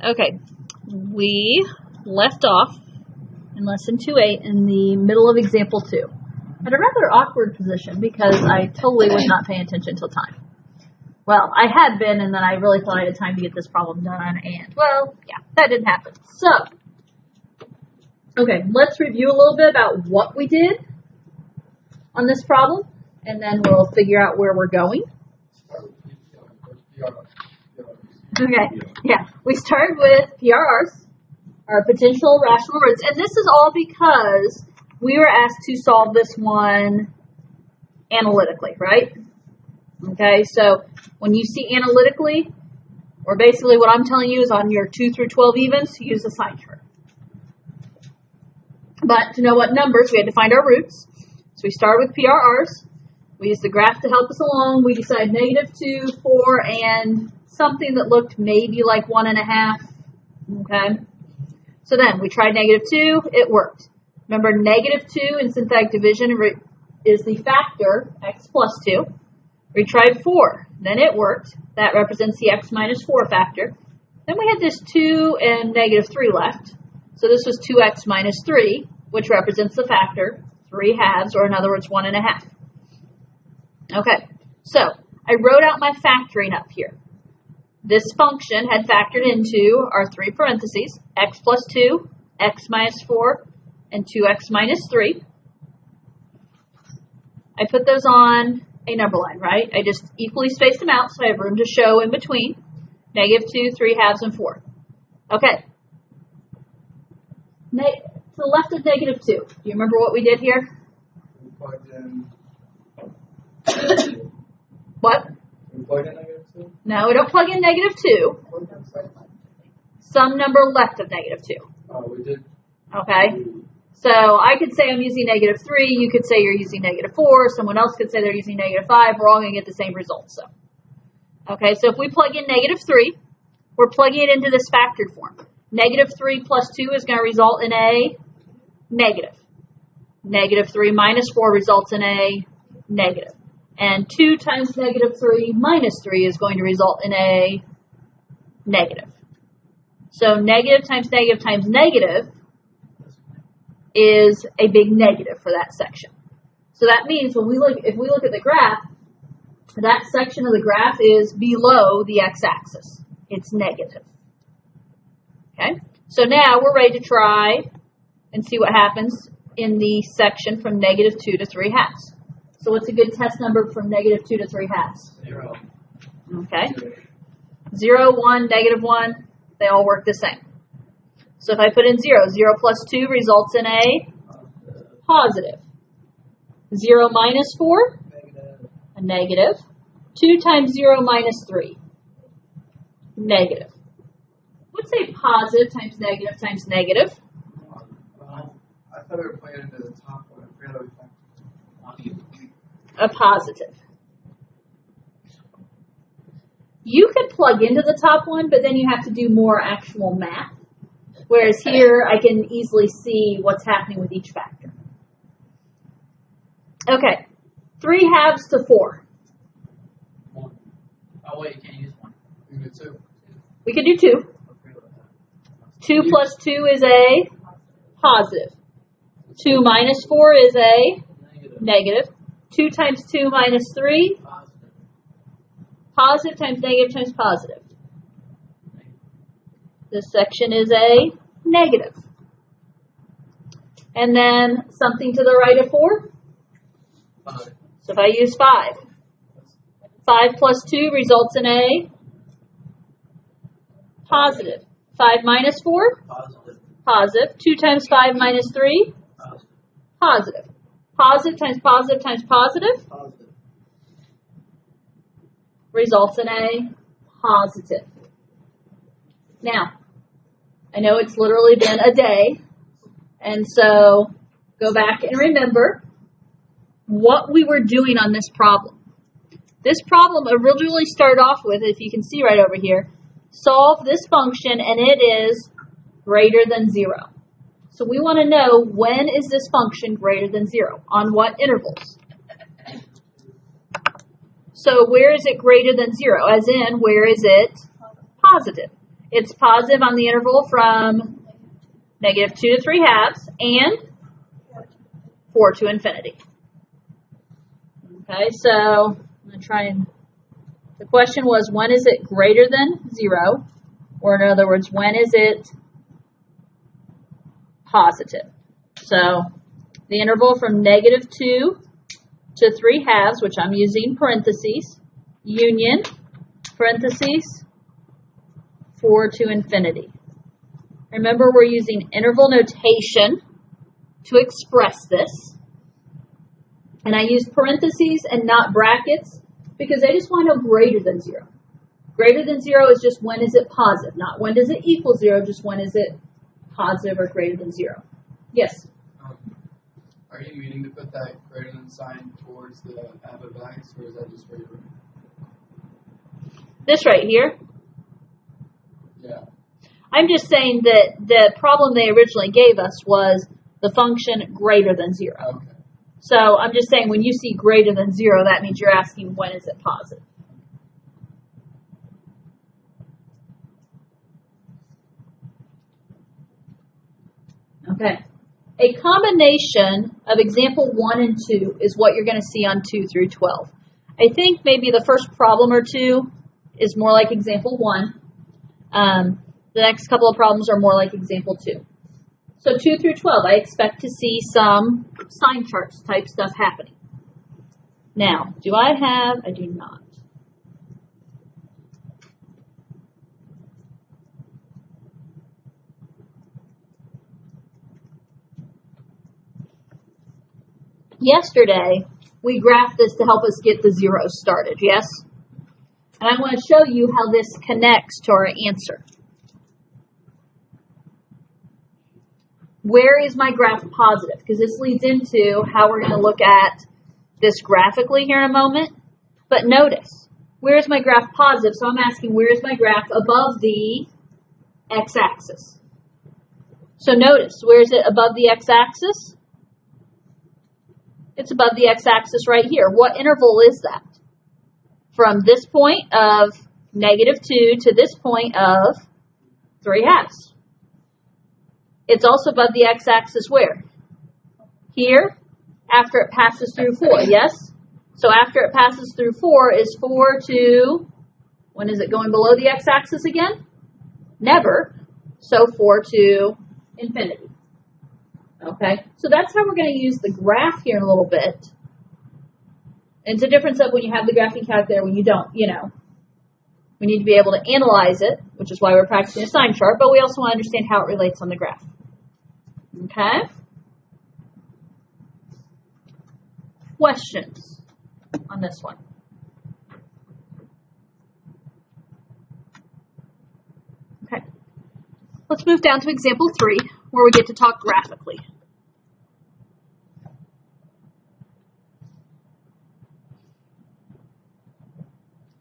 Okay, we left off in lesson 2.8 in the middle of example 2. At a rather awkward position because I totally was not paying attention till time. Well, I had been, and then I really thought I had time to get this problem done, and, well, yeah, that didn't happen. So, okay, let's review a little bit about what we did on this problem, and then we'll figure out where we're going. Okay, yeah, we started with PRRs, our potential rational roots, and this is all because we were asked to solve this one analytically, right? Okay, so when you see analytically, or basically what I'm telling you is on your 2 through 12 evens, use the sign chart. But to know what numbers, we had to find our roots. So we start with PRRs. We use the graph to help us along. We decide -2, 4, and something that looked maybe like 1.5. Okay. So then we tried -2. It worked. Remember, -2 in synthetic division is the factor x plus 2. We tried 4. Then it worked. That represents the x minus 4 factor. Then we had this 2 and -3 left. So this was 2x minus 3, which represents the factor 3/2, or in other words, 1.5. Okay, so I wrote out my factoring up here. This function had factored into our 3 parentheses, x plus 2, x minus 4, and 2x minus 3. I put those on a number line, right? I just equally spaced them out so I have room to show in between. -2, 3/2, and 4. Okay. To the left of -2. Do you remember what we did here? We plugged in. What? We plugged in -2? No, we don't plug in -2. Some number left of -2. Oh, we did. Okay. So I could say I'm using -3. You could say you're using -4. Someone else could say they're using -5. We're all going to get the same result. So, okay. So if we plug in -3, we're plugging it into this factored form. -3 plus 2 is going to result in a negative. -3 minus 4 results in a negative. And 2 times -3 minus 3 is going to result in a negative. So negative times negative times negative is a big negative for that section. So that means if we look at the graph, that section of the graph is below the x-axis. It's negative. Okay? So now we're ready to try and see what happens in the section from -2 to 3/2. So what's a good test number from -2 to 3/2? 0. Okay. 0, 1, -1, they all work the same. So if I put in 0, 0 plus 2 results in a positive. 0 minus 4, a negative. 2 times 0 minus 3, negative. What's a positive times negative times negative? I thought we were playing into the top one. I forgot we A positive. You could plug into the top one, but then you have to do more actual math. Whereas here, I can easily see what's happening with each factor. Okay, 3/2 to 4. 1. Oh, wait, you can't use 1. We did 2. We could do 2. 2 plus 2 is a positive. 2 minus 4 is a negative. 2 times 2 minus 3, positive times negative times positive. This section is a negative. And then something to the right of 4. 5. So if I use 5, 5 plus 2 results in a positive. 5 minus 4, Positive. positive. 2 times 5 minus 3, Positive. positive. Positive times positive times positive Positive. results in a positive. Now, I know it's literally been a day, and so go back and remember what we were doing on this problem. This problem originally started off with, if you can see right over here, solve this function and it is greater than 0. So we want to know, when is this function greater than 0? On what intervals? So where is it greater than 0? As in, where is it positive? It's positive on the interval from negative 2 to 3 halves and 4 to infinity. Okay, so I'm going to try and, the question was, when is it greater than 0? Or in other words, when is it positive? So the interval from negative 2 to 3 halves, which I'm using parentheses, union, parentheses, 4 to infinity. Remember, we're using interval notation to express this. And I use parentheses and not brackets because I just want to know greater than 0. Greater than 0 is just when is it positive, not when does it equal 0, just when is it positive or greater than 0. Yes? Are you meaning to put that greater than sign towards the f of x, or is that just where you're... This right here. Yeah. I'm just saying that the problem they originally gave us was the function greater than 0. Okay. So I'm just saying when you see greater than 0, that means you're asking when is it positive. Okay. A combination of example 1 and 2 is what you're going to see on 2 through 12. I think maybe the first problem or two is more like example 1. The next couple of problems are more like example 2. So 2 through 12, I expect to see some sign charts type stuff happening. Now, do I have? I do not. Yesterday, we graphed this to help us get the zeros started, yes? And I want to show you how this connects to our answer. Where is my graph positive? Because this leads into how we're going to look at this graphically here in a moment. But notice, where is my graph positive? So I'm asking, where is my graph above the x-axis? So notice, where is it above the x-axis? It's above the x-axis right here. What interval is that? From this point of negative 2 to this point of 3 halves. It's also above the x-axis where? Here, after it passes through 4, yes? So after it passes through 4 is 4 to, when is it going below the x-axis again? Never. So 4 to infinity. Okay, so that's how we're going to use the graph here in a little bit. And it's a difference of when you have the graphing calculator, when you don't, you know. We need to be able to analyze it, which is why we're practicing a sign chart, but we also want to understand how it relates on the graph. Okay? Questions on this one? Okay. Let's move down to example 3, where we get to talk graphically.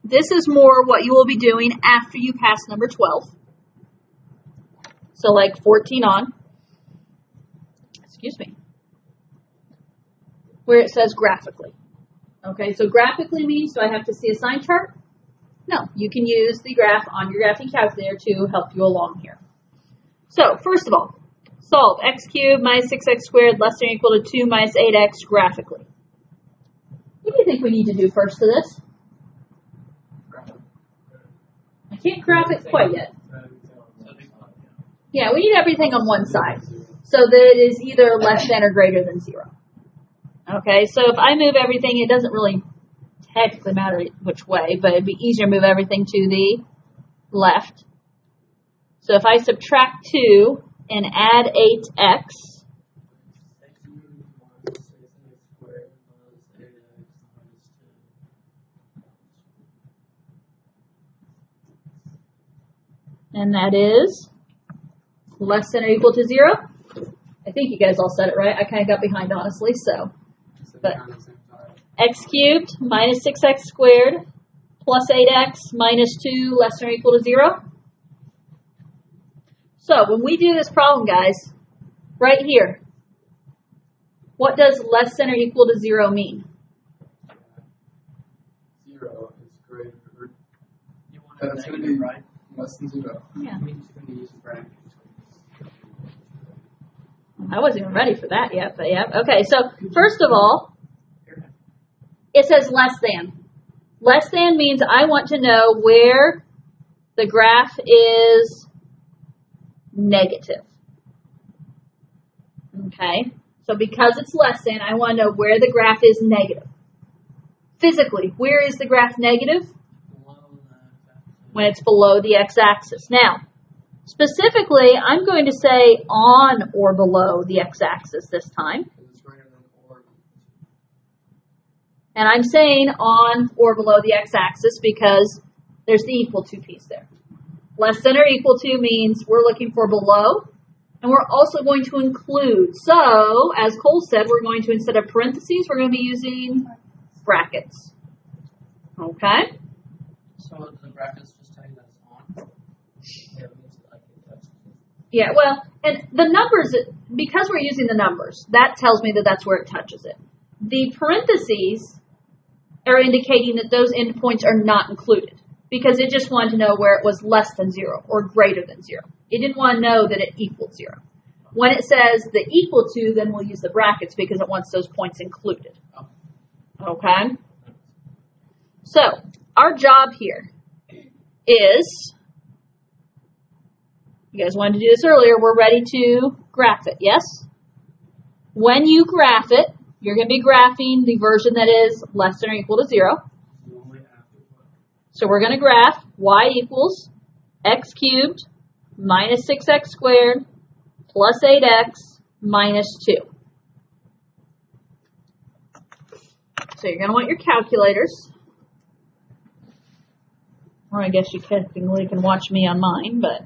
This is more what you will be doing after you pass number 12. So like 14 on. Excuse me. Where it says graphically. Okay, so graphically means, do I have to see a sign chart? No, you can use the graph on your graphing calculator to help you along here. So, first of all, solve x cubed minus 6x squared less than or equal to 2 minus 8x graphically. What do you think we need to do first to this? I can't graph it quite yet. Yeah, we need everything on one side so that it is either less than or greater than 0. Okay, so if I move everything, it doesn't really technically matter which way, but it'd be easier to move everything to the left. So if I subtract 2 and add 8x, and that is less than or equal to 0. I think you guys all said it right. I kind of got behind, honestly, so. But x cubed minus 6x squared plus 8x minus 2 less than or equal to 0. So when we do this problem, guys, right here, what does less than or equal to 0 mean? 0 is greater. You want a negative, right? Less than 0. Yeah. I'm just going to use brackets. I wasn't even ready for that yet, but yeah. Okay, so first of all, it says less than. Less than means I want to know where the graph is negative. Okay, so because it's less than, I want to know where the graph is negative. Physically, where is the graph negative? When it's below the x-axis. Now, specifically, I'm going to say on or below the x-axis this time. It's greater than or. And I'm saying on or below the x-axis because there's the equal to piece there. Less than or equal to means we're looking for below, and we're also going to include. So, as Cole said, we're going to, instead of parentheses, we're going to be using brackets. Okay? So the brackets just tell you that it's on? Yeah, well, and the numbers, because we're using the numbers, that tells me that that's where it touches it. The parentheses are indicating that those endpoints are not included because it just wanted to know where it was less than 0 or greater than 0. It didn't want to know that it equaled 0. When it says the equal to, then we'll use the brackets because it wants those points included. Okay? So, our job here is, you guys wanted to do this earlier, we're ready to graph it, yes? When you graph it, you're going to be graphing the version that is less than or equal to 0. So we're going to graph y equals x cubed minus 6x squared plus 8x minus 2. So you're going to want your calculators. Or I guess you can watch me on mine, but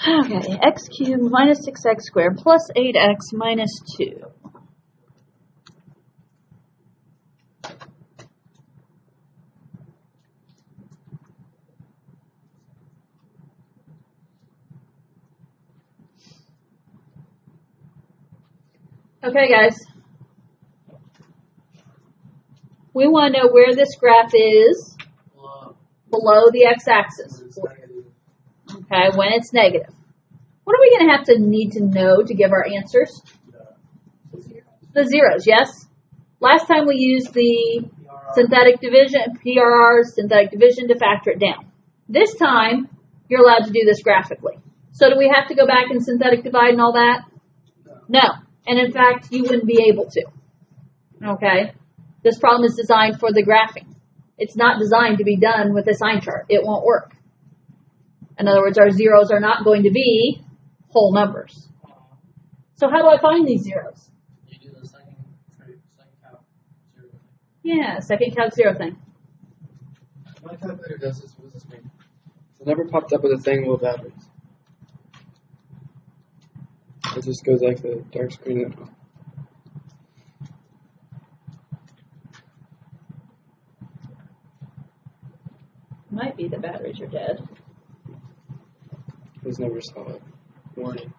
okay, x cubed minus 6x squared plus 8x minus 2. Okay, guys. We want to know where this graph is below the x-axis. Okay, when it's negative. What are we going to have to need to know to give our answers? The zeros, yes? Last time we used the synthetic division, PRR, synthetic division to factor it down. This time, you're allowed to do this graphically. So do we have to go back and synthetic divide and all that? No. And in fact, you wouldn't be able to. Okay? This problem is designed for the graphing. It's not designed to be done with a sign chart. It won't work. In other words, our zeros are not going to be whole numbers. So how do I find these zeros? You do the second calc 0. Yeah, second calc 0 thing. My calculator does this. What does this mean? It never popped up with a thing with batteries. It just goes like the dark screen. Might be the batteries are dead. I just never saw it. Warning.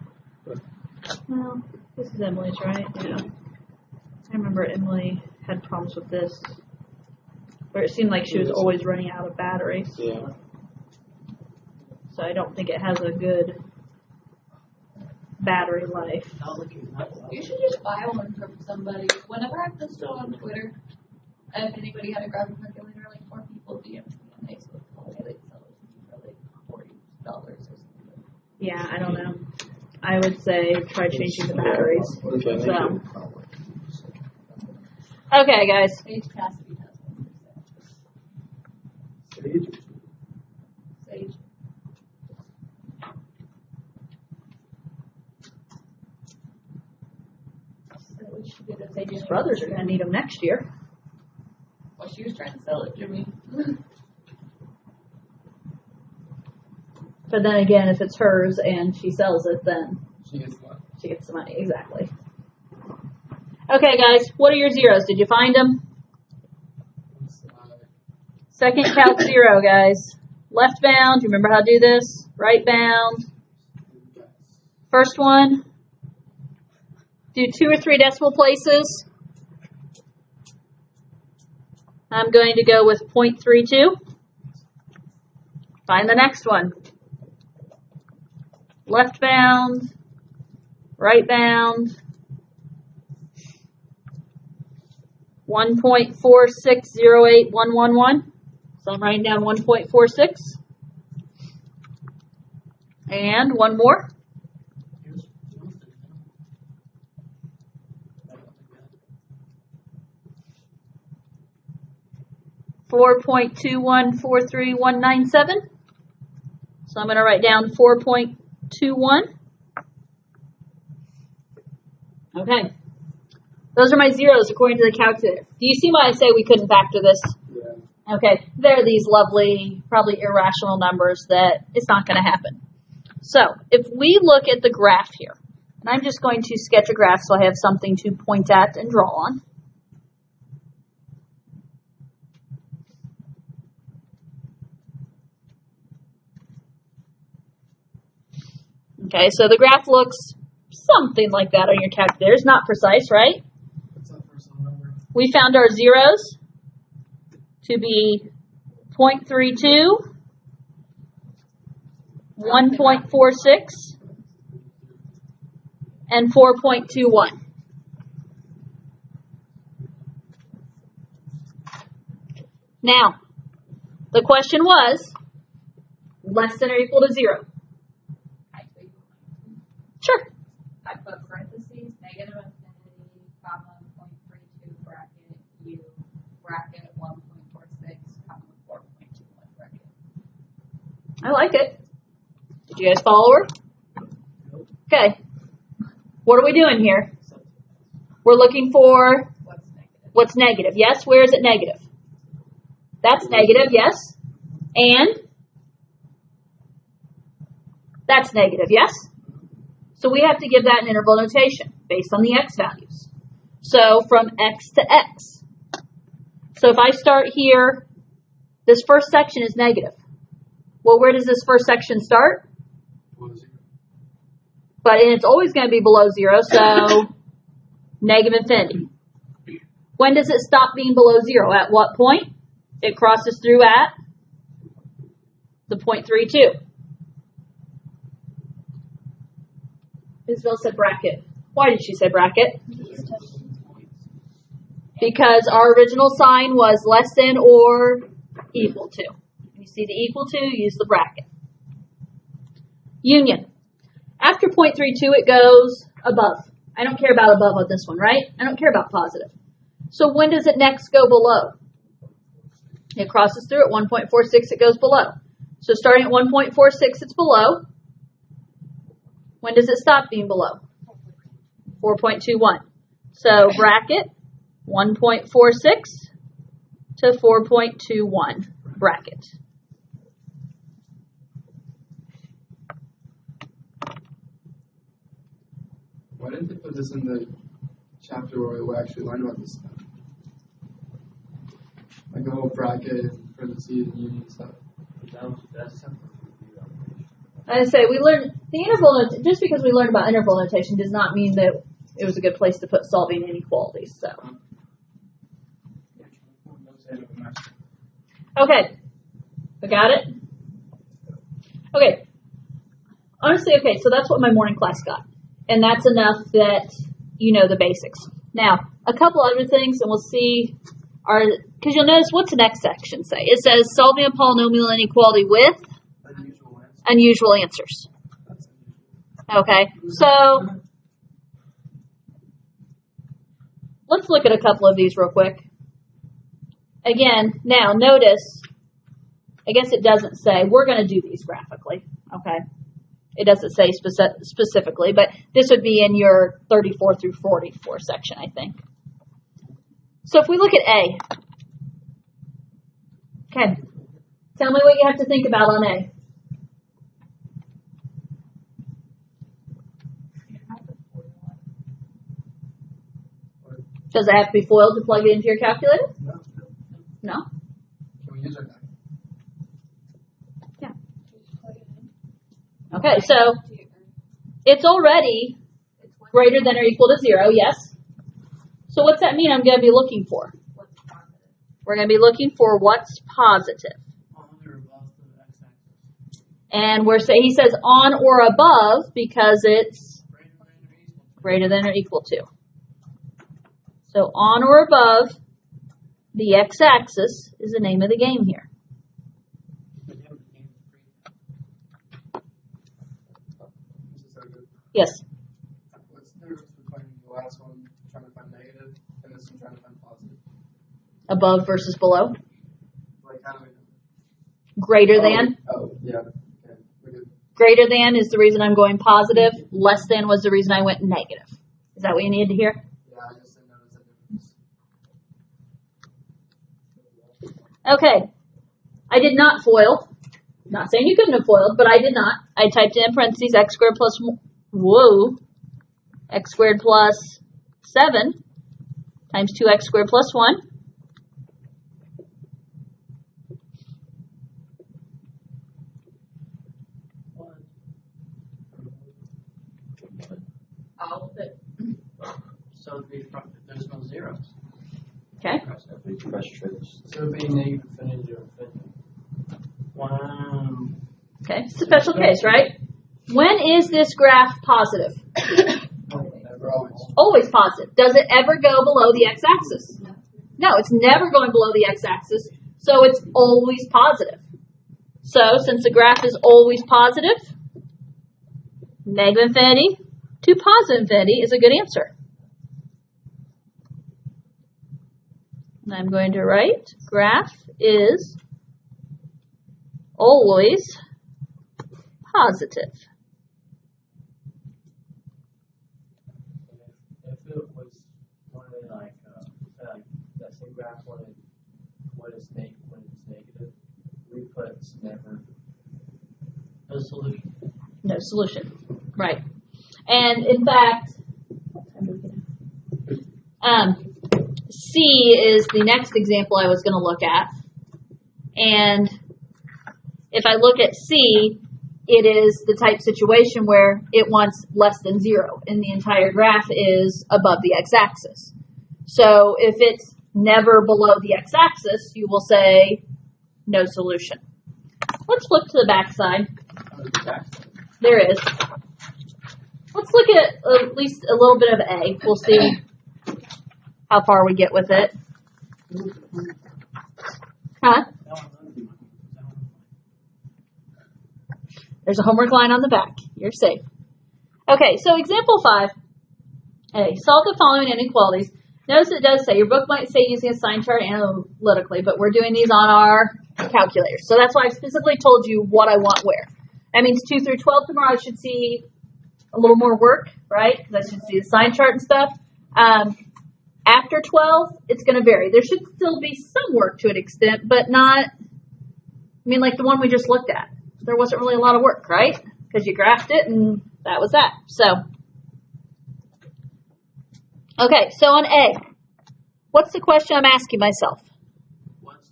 Well, this is Emily's, right? Yeah. I remember Emily had problems with this, where it seemed like she was always running out of batteries. Yeah. So I don't think it has a good battery life. You should just buy one from somebody. Whenever I posted on Twitter, if anybody had a graphing calculator, like 4 people DM'd me on Facebook. They sell it for like $40 or something. Yeah, I don't know. I would say try changing the batteries. So. Okay, guys. Sage Cassidy has one. Sage? Sage. So we should get a Sage's brothers are going to need them next year. Well, she was trying to sell it to me. But then again, if it's hers and she sells it, then She gets one. she gets the money. Exactly. Okay, guys, what are your zeros? Did you find them? Second calc 0, guys. Left bound, you remember how to do this? Right bound. First one, do 2 or 3 decimal places. I'm going to go with 0.32. Find the next one. Left bound, right bound, 1.4608111. So I'm writing down 1.46. And one more. 4.2143197. So I'm going to write down 4.21. Okay. Those are my zeros according to the calculator. Do you see why I say we couldn't factor this? Yeah. Okay. There are these lovely, probably irrational numbers that it's not going to happen. So if we look at the graph here, and I'm just going to sketch a graph so I have something to point at and draw on. Okay, so the graph looks something like that on your calculator. It's not precise, right? What's that first number? We found our zeros to be 0.32, 1.46, and 4.21. Now, the question was less than or equal to 0. Sure. I put parentheses, negative infinity, comma, 0.32 bracket, u, bracket, 1.46, comma, 4.21 bracket. I like it. Did you guys follow her? Okay. What are we doing here? We're looking for What's negative? what's negative. Yes? Where is it negative? That's negative, yes? And? That's negative, yes? So we have to give that an interval notation based on the x values. So from x to x. So if I start here, this first section is negative. Well, where does this first section start? But it's always going to be below 0, so negative infinity. When does it stop being below 0? At what point? It crosses through at the 0.32. Isabel said bracket. Why did she say bracket? Because our original sign was less than or equal to. You see the equal to, use the bracket. Union. After 0.32, it goes above. I don't care about above on this one, right? I don't care about positive. So when does it next go below? It crosses through at 1.46, it goes below. So starting at 1.46, it's below. When does it stop being below? 4.21. So bracket 1.46 to 4.21 bracket. Why didn't they put this in the chapter where we actually learned about this stuff? Like the whole bracket, parentheses, and union stuff. I say we learned the interval. Just because we learned about interval notation does not mean that it was a good place to put solving inequalities. So, okay, we got it. Okay, honestly, okay. So that's what my morning class got, and that's enough that you know the basics. Now, a couple other things, and we'll see. Because you'll notice what's the next section say? It says solving a polynomial inequality with unusual answers. Okay, so let's look at a couple of these real quick. Again, now notice, I guess it doesn't say, we're going to do these graphically, okay? It doesn't say specifically, but this would be in your 34 through 44 section, I think. So if we look at A, okay, tell me what you have to think about on A. Does it have to be foiled to plug it into your calculator? No. No? Can we use our calculator? Yeah. Okay, so it's already greater than or equal to 0, yes? So what's that mean I'm going to be looking for? What's positive? We're going to be looking for what's positive. On or above the x-axis. And he says on or above because it's greater than or equal to. So on or above the x-axis is the name of the game here. Yes. What's the difference between the last one trying to find negative and this one trying to find positive? Above versus below. Like how do we know? Greater than. Oh, yeah. Okay. We're good. Greater than is the reason I'm going positive. Less than was the reason I went negative. Is that what you needed to hear? Yeah, I just didn't notice that difference. Okay. I did not FOIL. Not saying you couldn't have FOILed, but I did not. I typed in parentheses x squared plus, x squared plus 7 times 2x squared plus 1. All of it. So there's no zeros. Okay. So it'd be negative infinity or infinity. Wow. Okay. It's a special case, right? When is this graph positive? Never always. Always positive. Does it ever go below the x-axis? No, it's never going below the x-axis, so it's always positive. So, since the graph is always positive, negative infinity to positive infinity is a good answer. And I'm going to write graph is always positive. If it was one of like that same graph when it's negative, we put never. No solution. No solution. Right. And in fact, C is the next example I was going to look at. And if I look at C, it is the type situation where it wants less than 0, and the entire graph is above the x-axis. So if it's never below the x-axis, you will say no solution. Let's flip to the back side. There is. Let's look at least a little bit of A. We'll see how far we get with it. Huh? There's a homework line on the back. You're safe. Okay, so example 5. A. Solve the following inequalities. Notice it does say, your book might say using a sign chart analytically, but we're doing these on our calculators. So that's why I specifically told you what I want where. That means 2 through 12 tomorrow I should see a little more work, right? Because I should see the sign chart and stuff. After 12, it's going to vary. There should still be some work to an extent, but not, like the one we just looked at. There wasn't really a lot of work, right? Because you graphed it and that was that. So, okay, so on A, what's the question I'm asking myself? What's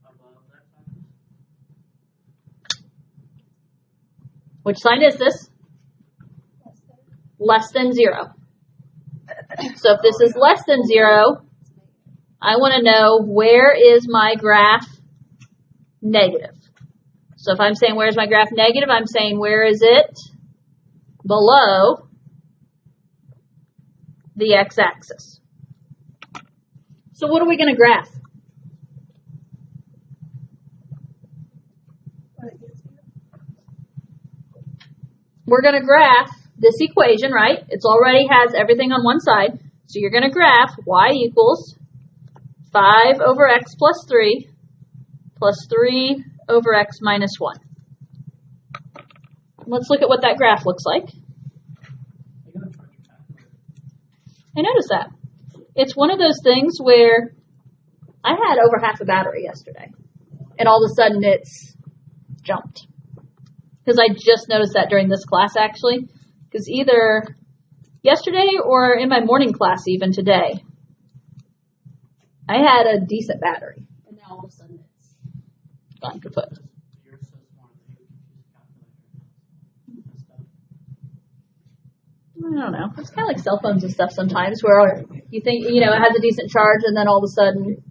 above that sign? Which sign is this? Less than 0. So if this is less than 0, I want to know where is my graph negative. So if I'm saying where's my graph negative, I'm saying where is it below the x-axis. So what are we going to graph? We're going to graph this equation, right? It already has everything on one side. So you're going to graph y equals 5 over x plus 3 plus 3 over x minus 1. Let's look at what that graph looks like. I noticed that. It's one of those things where I had over half a battery yesterday, and all of a sudden it's jumped. Because I just noticed that during this class, actually. Because either yesterday or in my morning class even today, I had a decent battery. And now all of a sudden it's gone kaput. You're so smart that you can use calculator. I don't know. It's kind of like cell phones and stuff sometimes where you think, it has a decent charge and then all of a sudden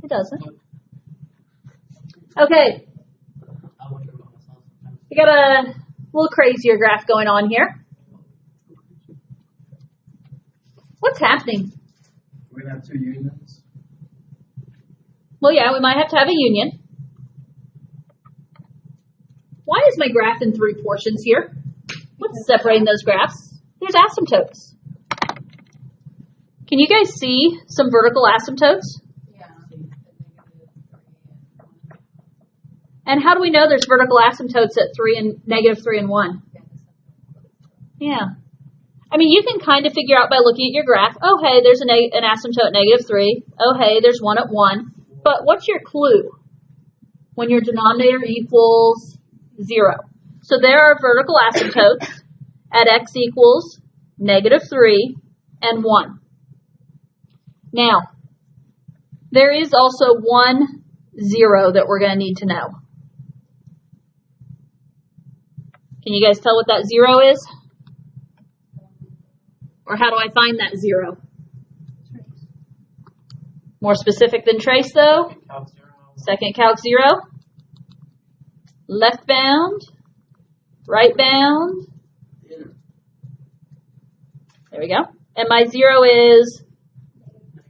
It doesn't. Okay, I wonder about myself sometimes. we got a little crazier graph going on here. What's happening? We're gonna have two unions. Well, yeah, we might have to have a union. Why is my graph in three portions here? What's separating those graphs? There's asymptotes. Can you guys see some vertical asymptotes? Yeah. And how do we know there's vertical asymptotes at negative 3 and 1? Yeah. I mean, you can kind of figure out by looking at your graph, oh, hey, there's an asymptote at negative 3. Oh, hey, there's one at 1. But what's your clue when your denominator equals 0? So there are vertical asymptotes at x equals negative 3 and 1. Now, there is also 1, 0 that we're going to need to know. Can you guys tell what that 0 is? Or how do I find that 0? More specific than trace, though? Calc 0. Second calc 0. Left bound. Right bound. There we go. And my 0 is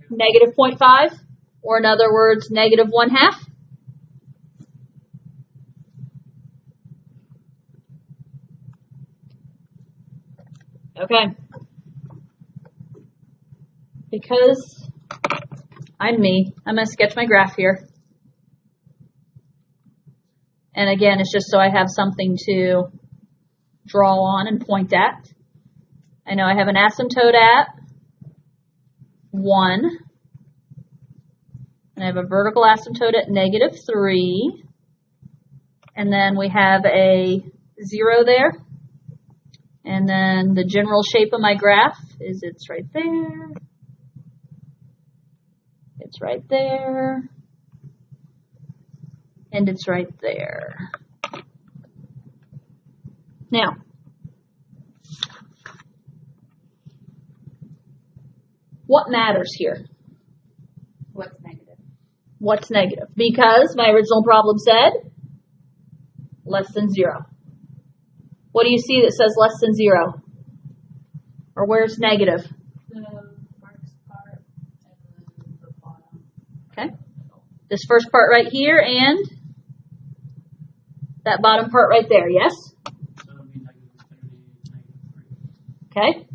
negative 0.5, or in other words, negative 1/2. Okay. Because I'm me, I'm going to sketch my graph here. And again, it's just so I have something to draw on and point at. I know I have an asymptote at 1. And I have a vertical asymptote at negative 3. And then we have a 0 there. And then the general shape of my graph is it's right there. It's right there. And it's right there. Now, what matters here? What's negative? What's negative? Because my original problem said less than 0. What do you see that says less than 0? Or where's negative? The marks part and then the bottom. Okay. This first part right here and that bottom part right there, yes? So it would be negative infinity, negative 3. Okay.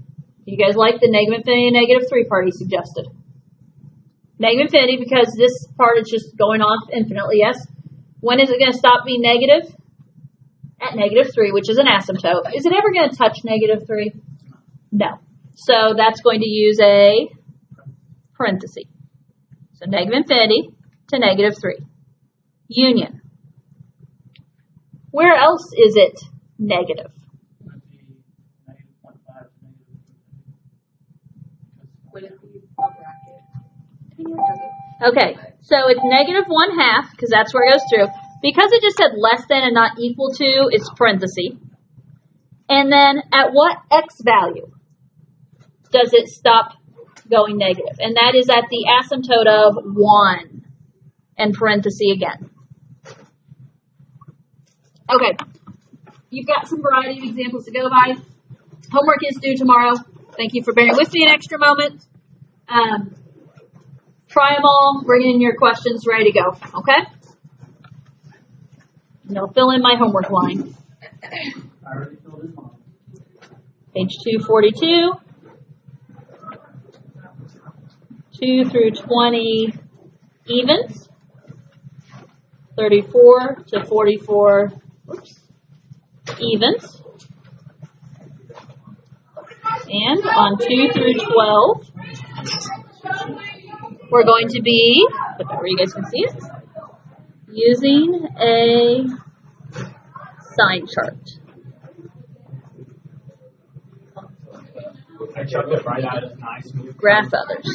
You guys like the negative infinity and negative 3 part he suggested? Negative infinity because this part is just going off infinitely, yes? When is it going to stop being negative? At negative 3, which is an asymptote. Is it ever going to touch negative 3? No. So that's going to use a parenthesis. So negative infinity to negative 3. Union. Where else is it negative? It would be negative 0.5 to negative 2. Would it be a bracket? Okay, so it's negative 1/2, because that's where it goes through. Because it just said less than and not equal to, it's parenthesis. And then at what x value does it stop going negative? And that is at the asymptote of 1 and parenthesis again. Okay, you've got some variety of examples to go by. Homework is due tomorrow. Thank you for bearing with me an extra moment. Try them all, bring in your questions, ready to go, okay? And I'll fill in my homework line. I already filled in mine. Page 242, 2 through 20 evens, 34 to 44 evens, and on 2 through 12, we're going to be, put that where you guys can see it, using a sign chart. I chucked it right out of nice. Graph others.